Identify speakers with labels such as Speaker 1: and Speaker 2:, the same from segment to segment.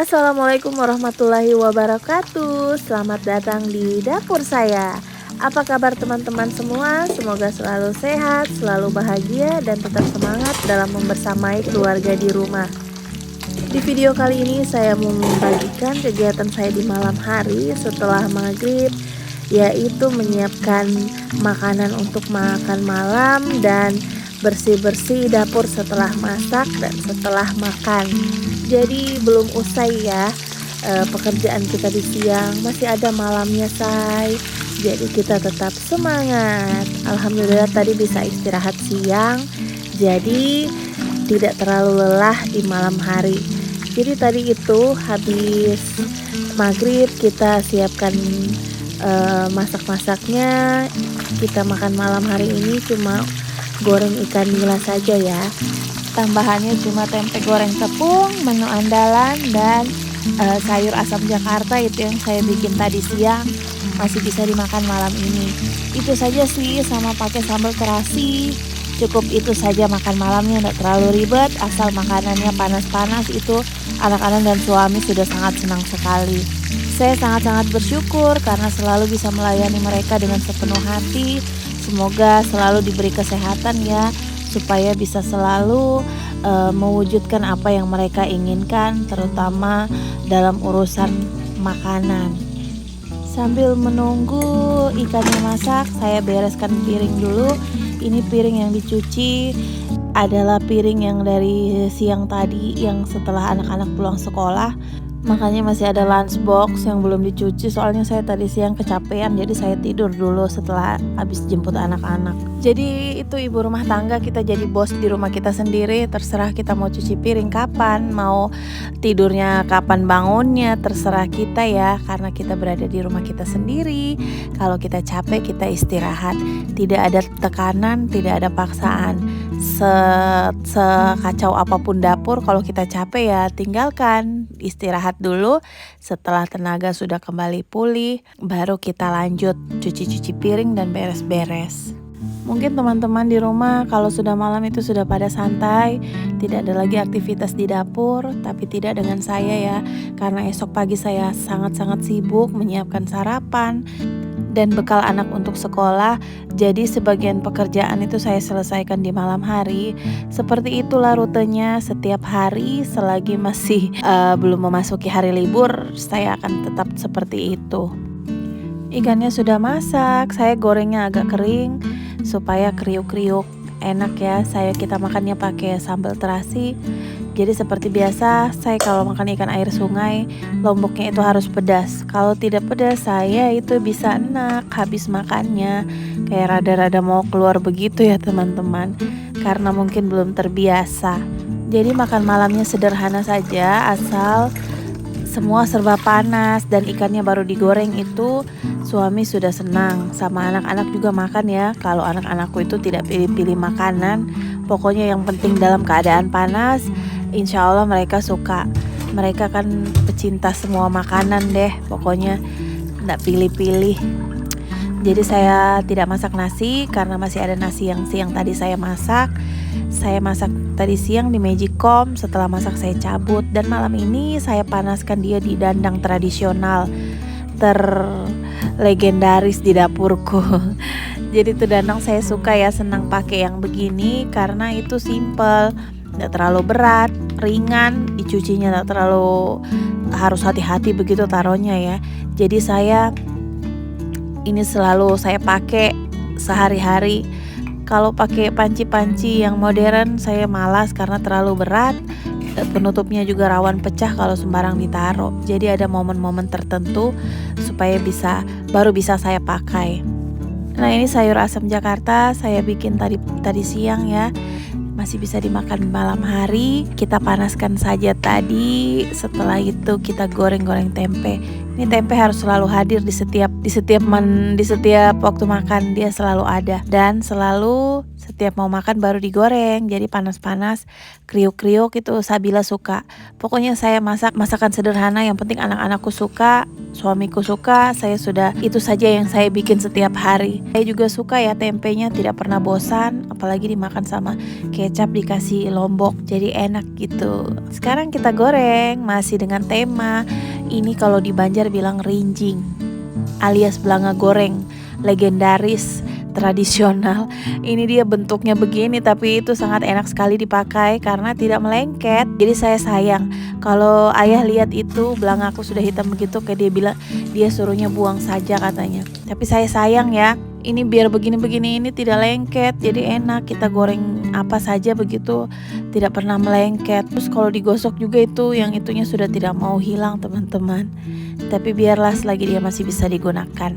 Speaker 1: Assalamualaikum warahmatullahi wabarakatuh. Selamat datang di dapur saya. Apa kabar teman-teman semua? Semoga selalu sehat, selalu bahagia, dan tetap semangat dalam membersamai keluarga di rumah. Di video kali ini saya mau membagikan kegiatan saya di malam hari setelah maghrib, yaitu menyiapkan makanan untuk makan malam dan bersih-bersih dapur setelah masak dan setelah makan. Jadi belum usai ya pekerjaan kita di siang, masih ada malamnya say. Jadi kita tetap semangat. Alhamdulillah tadi bisa istirahat siang, jadi tidak terlalu lelah di malam hari. Jadi tadi itu habis maghrib kita siapkan masak-masaknya. Kita makan malam hari ini cuma goreng ikan nila saja ya. Tambahannya cuma tempe goreng tepung, menu andalan, dan sayur asam Jakarta itu yang saya bikin tadi siang, masih bisa dimakan malam ini. Itu saja sih, sama pakai sambal terasi. Cukup itu saja makan malamnya, tidak terlalu ribet, asal makanannya panas-panas. Itu anak-anak dan suami sudah sangat senang sekali. Saya sangat-sangat bersyukur karena selalu bisa melayani mereka dengan sepenuh hati. Semoga selalu diberi kesehatan ya, supaya bisa selalu mewujudkan apa yang mereka inginkan, terutama dalam urusan makanan. Sambil menunggu ikannya masak, saya bereskan piring dulu. Ini piring yang dicuci adalah piring yang dari siang tadi, yang setelah anak-anak pulang sekolah. Makanya masih ada lunchbox yang belum dicuci, soalnya saya tadi siang kecapean, jadi saya tidur dulu setelah habis jemput anak-anak. Jadi itu ibu rumah tangga, kita jadi bos di rumah kita sendiri. Terserah kita mau cuci piring kapan, mau tidurnya kapan, bangunnya terserah kita ya, karena kita berada di rumah kita sendiri. Kalau kita capek kita istirahat, tidak ada tekanan, tidak ada paksaan. Sekacau apapun dapur, kalau kita capek ya tinggalkan, istirahat dulu. Setelah tenaga sudah kembali pulih, baru kita lanjut cuci-cuci piring dan beres-beres. Mungkin teman-teman di rumah kalau sudah malam itu sudah pada santai, tidak ada lagi aktivitas di dapur, tapi tidak dengan saya ya, karena esok pagi saya sangat-sangat sibuk menyiapkan sarapan dan bekal anak untuk sekolah. Jadi sebagian pekerjaan itu saya selesaikan di malam hari. Seperti itulah rutenya setiap hari selagi masih belum memasuki hari libur, saya akan tetap seperti itu. Ikannya sudah masak, saya gorengnya agak kering supaya kriuk-kriuk enak ya. Kita makannya pakai sambal terasi. Jadi seperti biasa, saya kalau makan ikan air sungai, lomboknya itu harus pedas. Kalau tidak pedas, saya itu bisa enak habis makannya. Kayak rada-rada mau keluar begitu ya teman-teman, karena mungkin belum terbiasa. Jadi makan malamnya sederhana saja, asal semua serba panas dan ikannya baru digoreng, itu suami sudah senang. Sama anak-anak juga makan ya. Kalau anak-anakku itu tidak pilih-pilih makanan, pokoknya yang penting dalam keadaan panas, insya Allah mereka suka. Mereka kan pecinta semua makanan deh, pokoknya tidak pilih-pilih. Jadi saya tidak masak nasi karena masih ada nasi yang siang tadi saya masak. Saya masak tadi siang di Magicom, setelah masak saya cabut. Dan malam ini saya panaskan dia di dandang tradisional terlegendaris di dapurku. Jadi itu dandang saya suka ya, senang pakai yang begini karena itu simple, tidak terlalu berat, ringan, dicucinya tidak terlalu harus hati-hati begitu taruhnya ya. Jadi ini selalu saya pakai sehari-hari. Kalau pakai panci-panci yang modern saya malas karena terlalu berat. Penutupnya juga rawan pecah kalau sembarang ditaruh. Jadi ada momen-momen tertentu supaya baru bisa saya pakai. Nah, ini sayur asam Jakarta saya bikin tadi siang ya. Masih bisa dimakan malam hari. Kita panaskan saja tadi. Setelah itu kita goreng-goreng tempe. Ini tempe harus selalu hadir di setiap waktu makan, dia selalu ada dan selalu setiap mau makan baru digoreng. Jadi panas-panas, kriuk-kriuk itu Sabila suka. Pokoknya saya masak masakan sederhana, yang penting anak-anakku suka, suamiku suka, saya sudah itu saja yang saya bikin setiap hari. Saya juga suka ya tempenya, tidak pernah bosan, apalagi dimakan sama kecap dikasih lombok, jadi enak gitu. Sekarang kita goreng masih dengan tema. Ini kalau di Banjar bilang rinjing, alias belanga goreng, legendaris, tradisional. Ini dia bentuknya begini, tapi itu sangat enak sekali dipakai karena tidak melengket. Jadi saya sayang kalau ayah lihat itu belanga aku sudah hitam begitu, kayak dia bilang dia suruhnya buang saja katanya. Tapi saya sayang ya, ini biar begini-begini ini tidak lengket, jadi enak kita goreng apa saja begitu, tidak pernah melengket. Terus kalau digosok juga itu yang itunya sudah tidak mau hilang teman-teman. Tapi biarlah selagi dia masih bisa digunakan.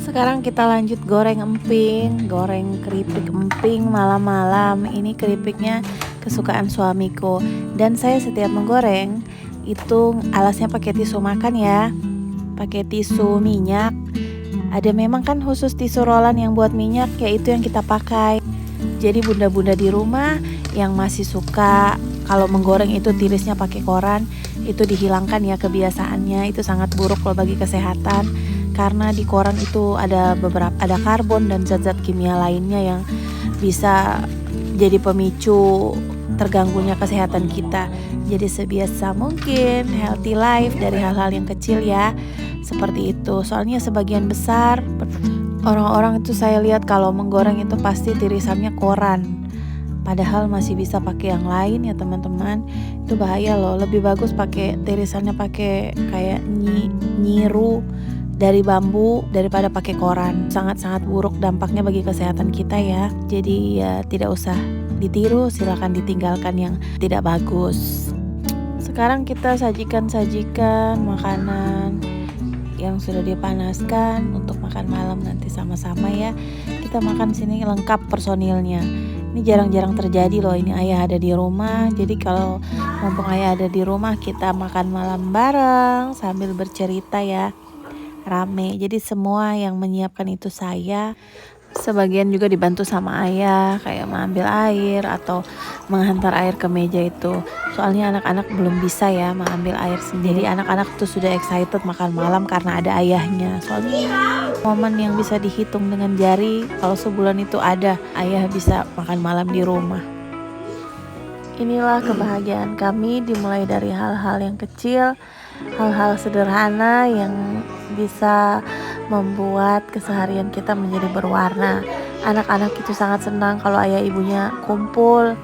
Speaker 1: Sekarang kita lanjut goreng emping, goreng keripik emping malam-malam. Ini keripiknya kesukaan suamiku, dan saya setiap menggoreng itu alasnya pakai tisu makan ya, pakai tisu minyak. Ada memang kan khusus tisu rolan yang buat minyak, ya itu yang kita pakai. Jadi bunda-bunda di rumah yang masih suka kalau menggoreng itu tirisnya pakai koran, itu dihilangkan ya kebiasaannya. Itu sangat buruk loh bagi kesehatan, karena di koran itu ada karbon dan zat-zat kimia lainnya yang bisa jadi pemicu terganggunya kesehatan kita. Jadi sebiasa mungkin healthy life dari hal-hal yang kecil ya, seperti itu. Soalnya sebagian besar orang-orang itu saya lihat kalau menggoreng itu pasti tirisannya koran, padahal masih bisa pakai yang lain ya teman-teman. Itu bahaya loh, lebih bagus pakai tirisannya pakai kayak nyiru dari bambu daripada pakai koran. Sangat-sangat buruk dampaknya bagi kesehatan kita ya. Jadi ya tidak usah ditiru, silakan ditinggalkan yang tidak bagus. Sekarang kita sajikan makanan yang sudah dipanaskan untuk makan malam nanti sama-sama ya. Kita makan sini lengkap personilnya. Ini jarang-jarang terjadi loh, ini ayah ada di rumah. Jadi kalau mumpung ayah ada di rumah, kita makan malam bareng sambil bercerita ya, rame. Jadi semua yang menyiapkan itu saya. Sebagian juga dibantu sama ayah, kayak mengambil air atau menghantar air ke meja itu. Soalnya anak-anak belum bisa ya mengambil air sendiri. Jadi anak-anak tuh sudah excited makan malam karena ada ayahnya. Soalnya ini momen yang bisa dihitung dengan jari. Kalau sebulan itu ada ayah bisa makan malam di rumah. Inilah kebahagiaan kami, dimulai dari hal-hal yang kecil, hal-hal sederhana yang bisa membuat keseharian kita menjadi berwarna. Anak-anak itu sangat senang kalau ayah ibunya kumpul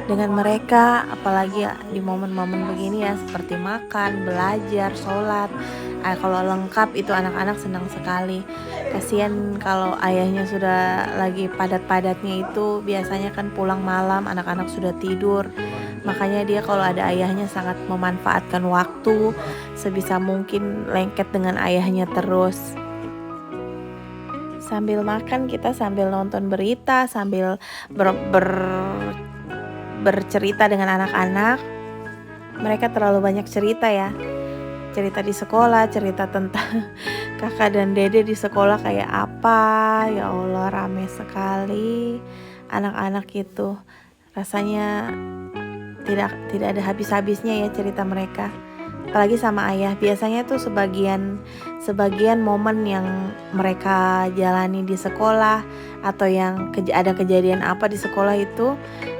Speaker 1: dengan mereka, apalagi ya di momen-momen begini ya, seperti makan, belajar, sholat. Kalau lengkap itu anak-anak senang sekali. Kasihan kalau ayahnya sudah lagi padat-padatnya itu, biasanya kan pulang malam anak-anak sudah tidur. Makanya dia kalau ada ayahnya sangat memanfaatkan waktu, sebisa mungkin lengket dengan ayahnya terus. Sambil makan kita sambil nonton berita, sambil bercerita dengan anak-anak. Mereka terlalu banyak cerita ya, cerita di sekolah, cerita tentang kakak dan dede di sekolah kayak apa. Ya Allah, rame sekali anak-anak itu. Rasanya tidak ada habis-habisnya ya cerita mereka. Apalagi sama ayah, biasanya tuh sebagian momen yang mereka jalani di sekolah atau yang ada kejadian apa di sekolah itu,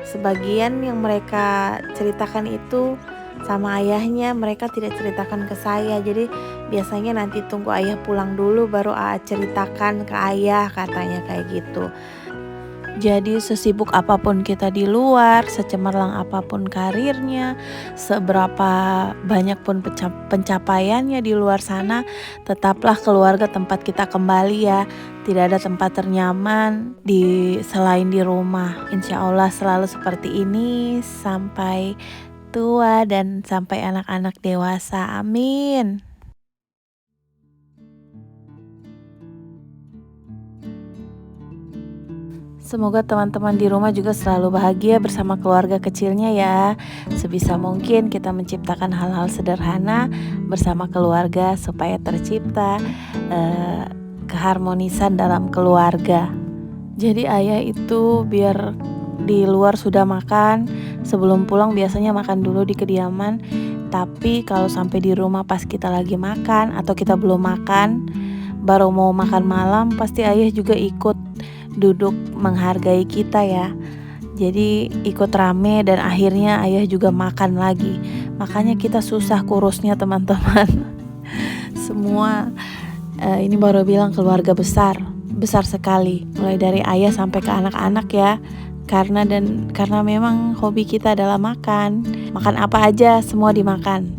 Speaker 1: sebagian yang mereka ceritakan itu sama ayahnya, mereka tidak ceritakan ke saya. Jadi biasanya nanti tunggu ayah pulang dulu baru ceritakan ke ayah, katanya kayak gitu. Jadi sesibuk apapun kita di luar, secemerlang apapun karirnya, seberapa banyak pun pencapaiannya di luar sana, tetaplah keluarga tempat kita kembali ya. Tidak ada tempat ternyaman selain di rumah. Insya Allah selalu seperti ini sampai tua dan sampai anak-anak dewasa. Amin. Semoga teman-teman di rumah juga selalu bahagia bersama keluarga kecilnya ya. Sebisa mungkin kita menciptakan hal-hal sederhana bersama keluarga supaya tercipta keharmonisan dalam keluarga. Jadi ayah itu biar di luar sudah makan, sebelum pulang biasanya makan dulu di kediaman. Tapi kalau sampai di rumah pas kita lagi makan atau kita belum makan, baru mau makan malam, pasti ayah juga ikut duduk menghargai kita ya. Jadi ikut rame dan akhirnya ayah juga makan lagi. Makanya kita susah kurusnya teman-teman. Semua ini baru bilang keluarga besar sekali, mulai dari ayah sampai ke anak-anak ya. Karena memang hobi kita adalah makan apa aja semua dimakan.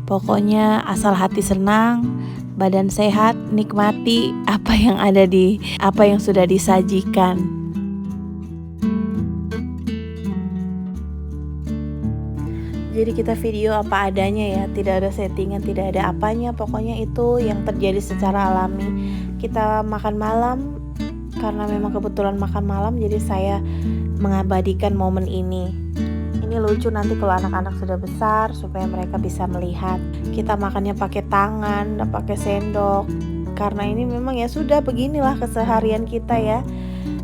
Speaker 1: Pokoknya asal hati senang, badan sehat, nikmati apa yang sudah disajikan. Jadi kita video apa adanya ya, tidak ada settingan, tidak ada apanya, pokoknya itu yang terjadi secara alami. Kita makan malam, karena memang kebetulan makan malam, jadi saya mengabadikan momen ini. Ini lucu nanti kalau anak-anak sudah besar, supaya mereka bisa melihat kita makannya pakai tangan, tidak pakai sendok. Karena ini memang ya sudah beginilah keseharian kita ya.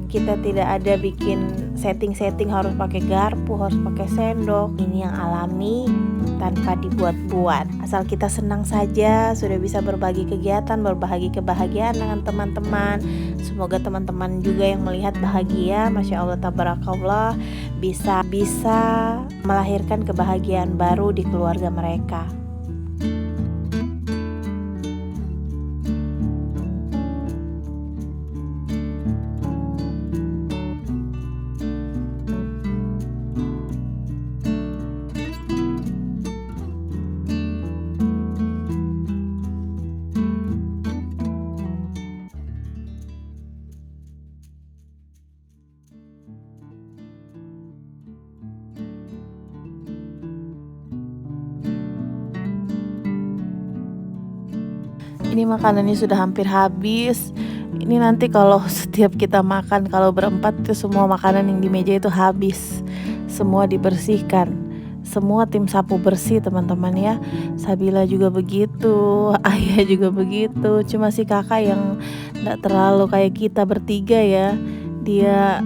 Speaker 1: Kita tidak ada bikin setting harus pakai garpu, harus pakai sendok. Ini yang alami tanpa dibuat-buat. Asal kita senang saja, sudah bisa berbagi kegiatan, berbagi kebahagiaan dengan teman-teman. Semoga teman-teman juga yang melihat bahagia, Masya Allah tabarakallah, bisa melahirkan kebahagiaan baru di keluarga mereka. Ini makanannya sudah hampir habis. Ini nanti kalau setiap kita makan, kalau berempat itu semua makanan yang di meja itu habis. Semua dibersihkan. Semua tim sapu bersih teman-teman ya. Sabila juga begitu, ayah juga begitu. Cuma si kakak yang gak terlalu kayak kita bertiga ya. Dia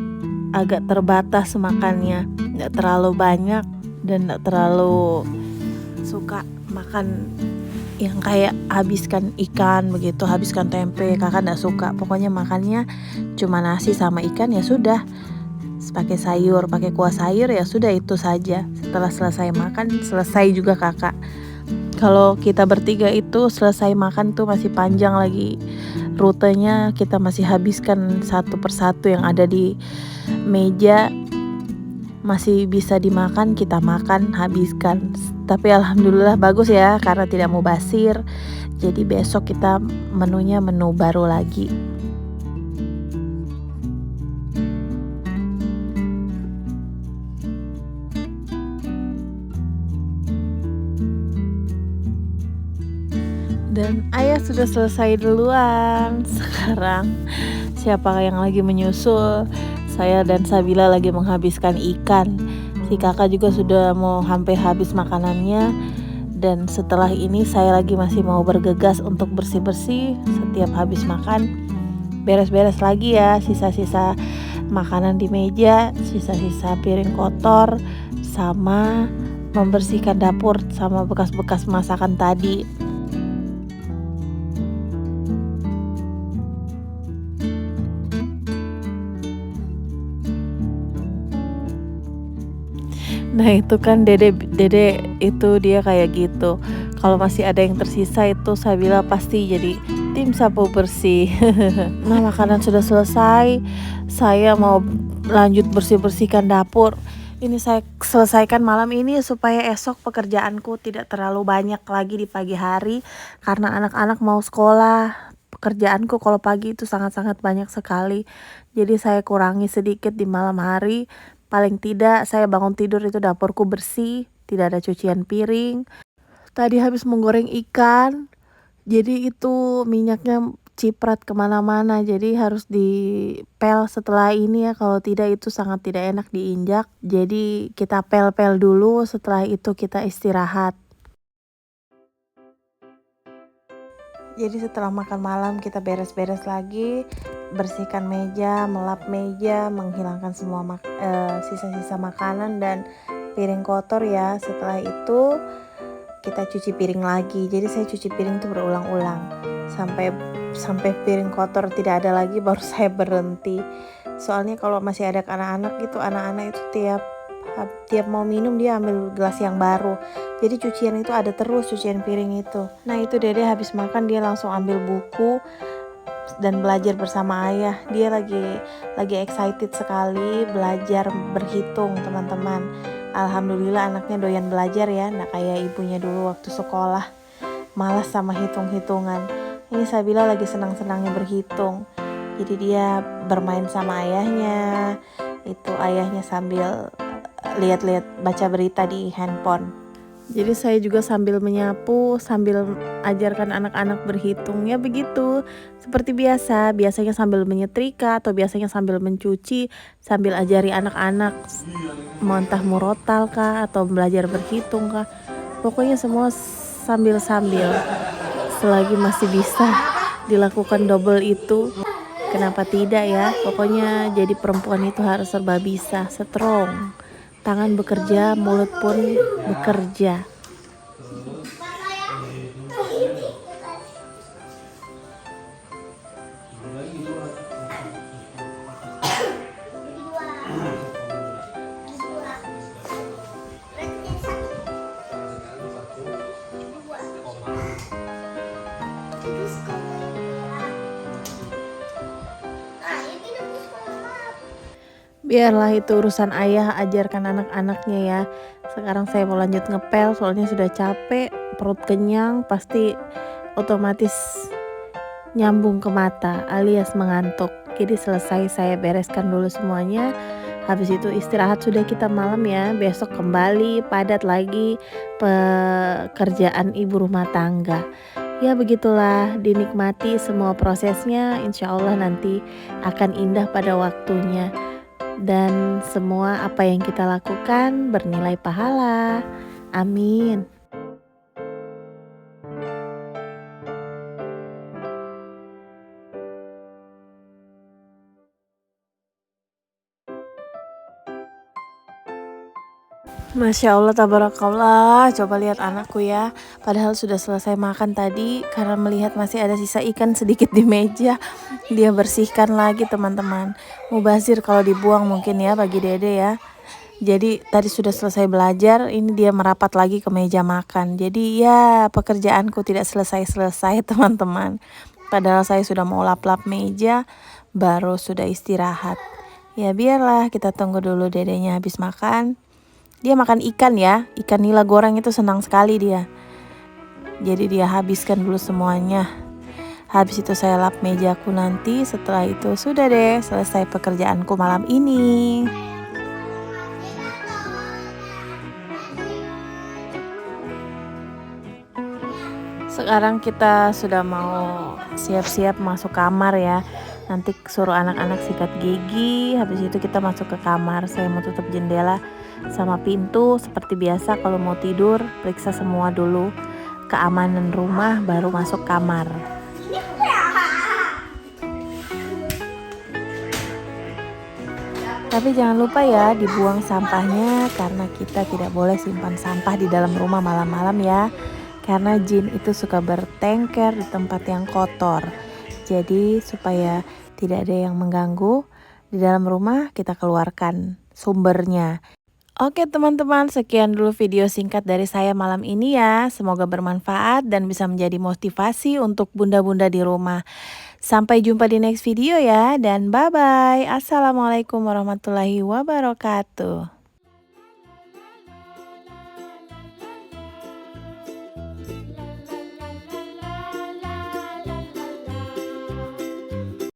Speaker 1: agak terbatas makannya, gak terlalu banyak dan gak terlalu suka makan yang kayak habiskan ikan begitu, habiskan tempe. Kakak gak suka, pokoknya makannya cuma nasi sama ikan ya sudah, pakai sayur, pakai kuah sayur ya sudah, itu saja. Setelah selesai makan, selesai juga kakak. Kalau kita bertiga itu selesai makan tuh masih panjang lagi rutenya, kita masih habiskan satu persatu yang ada di meja. Masih bisa dimakan, kita makan, habiskan. Tapi alhamdulillah bagus ya, karena tidak mubazir. Jadi besok kita menunya menu baru lagi. Dan ayah sudah selesai duluan. Sekarang siapa yang lagi menyusul? Saya dan Sabila lagi menghabiskan ikan. Si kakak juga sudah mau hampir habis makanannya. Dan setelah ini saya lagi masih mau bergegas untuk bersih-bersih. Setiap habis makan, beres-beres lagi ya, sisa-sisa makanan di meja, sisa-sisa piring kotor, sama membersihkan dapur sama bekas-bekas masakan tadi. Nah itu kan dede itu dia kayak gitu. Kalau masih ada yang tersisa itu Sabila pasti jadi tim sapu bersih. Nah makanan sudah selesai, saya mau lanjut bersih-bersihkan dapur. Ini saya selesaikan malam ini supaya esok pekerjaanku tidak terlalu banyak lagi di pagi hari. Karena anak-anak mau sekolah, pekerjaanku kalau pagi itu sangat-sangat banyak sekali. Jadi saya kurangi sedikit di malam hari. Paling tidak saya bangun tidur itu dapurku bersih, tidak ada cucian piring. Tadi habis menggoreng ikan, jadi itu minyaknya ciprat kemana-mana, jadi harus dipel setelah ini ya, kalau tidak itu sangat tidak enak diinjak. Jadi kita pel-pel dulu, setelah itu kita istirahat. Jadi setelah makan malam kita beres-beres lagi, bersihkan meja, melap meja, menghilangkan semua sisa-sisa makanan dan piring kotor ya. Setelah itu kita cuci piring lagi. Jadi saya cuci piring itu berulang-ulang sampai piring kotor tidak ada lagi baru saya berhenti. Soalnya kalau masih ada anak-anak itu tiap mau minum dia ambil gelas yang baru. Jadi cucian itu ada terus, cucian piring itu. Nah itu Dede habis makan dia langsung ambil buku dan belajar bersama ayah. Dia lagi excited sekali belajar berhitung teman-teman. Alhamdulillah anaknya doyan belajar ya, nggak kayak ibunya dulu waktu sekolah malas sama hitung-hitungan. Ini Sabila lagi senang-senangnya berhitung. Jadi dia bermain sama ayahnya. Itu ayahnya sambil lihat-lihat baca berita di handphone. Jadi saya juga sambil menyapu, sambil ajarkan anak-anak berhitung ya begitu. Seperti biasanya sambil menyetrika atau biasanya sambil mencuci, sambil ajari anak-anak mau entah murotal kah atau belajar berhitung kah. Pokoknya semua sambil-sambil. Selagi masih bisa dilakukan double itu, kenapa tidak ya? Pokoknya jadi perempuan itu harus serba bisa, strong. Tangan bekerja, mulut pun bekerja. Biarlah itu urusan ayah, ajarkan anak-anaknya ya. Sekarang saya mau lanjut ngepel soalnya sudah capek, perut kenyang, pasti otomatis nyambung ke mata alias mengantuk. Jadi selesai saya bereskan dulu semuanya. Habis itu istirahat sudah kita malam ya. Besok kembali padat lagi pekerjaan ibu rumah tangga. Ya begitulah, dinikmati semua prosesnya. Insya Allah nanti akan indah pada waktunya. Dan semua apa yang kita lakukan bernilai pahala. Amin. Masya Allah, tabarakallah. Coba lihat anakku ya. Padahal sudah selesai makan tadi, karena melihat masih ada sisa ikan sedikit di meja, dia bersihkan lagi teman-teman. Mubazir kalau dibuang mungkin ya bagi Dede ya. Jadi tadi sudah selesai belajar, ini dia merapat lagi ke meja makan. Jadi ya pekerjaanku tidak selesai-selesai teman-teman. Padahal saya sudah mau lap-lap meja, baru sudah istirahat. Ya biarlah, kita tunggu dulu Dedenya habis makan. Dia makan ikan ya, ikan nila goreng itu senang sekali dia. Jadi dia habiskan dulu semuanya. Habis itu saya lap mejaku nanti, setelah itu sudah deh selesai pekerjaanku malam ini. Sekarang kita sudah mau siap-siap masuk kamar ya. Nanti suruh anak-anak sikat gigi, habis itu kita masuk ke kamar. Saya mau tutup jendela sama pintu seperti biasa. Kalau mau tidur periksa semua dulu keamanan rumah baru masuk kamar. Tapi jangan lupa ya dibuang sampahnya, karena kita tidak boleh simpan sampah di dalam rumah malam-malam ya, karena jin itu suka bertengker di tempat yang kotor. Jadi supaya tidak ada yang mengganggu di dalam rumah, kita keluarkan sumbernya. Oke teman-teman, sekian dulu video singkat dari saya malam ini ya. Semoga bermanfaat dan bisa menjadi motivasi untuk bunda-bunda di rumah. Sampai jumpa di next video ya, dan bye-bye. Assalamualaikum warahmatullahi wabarakatuh.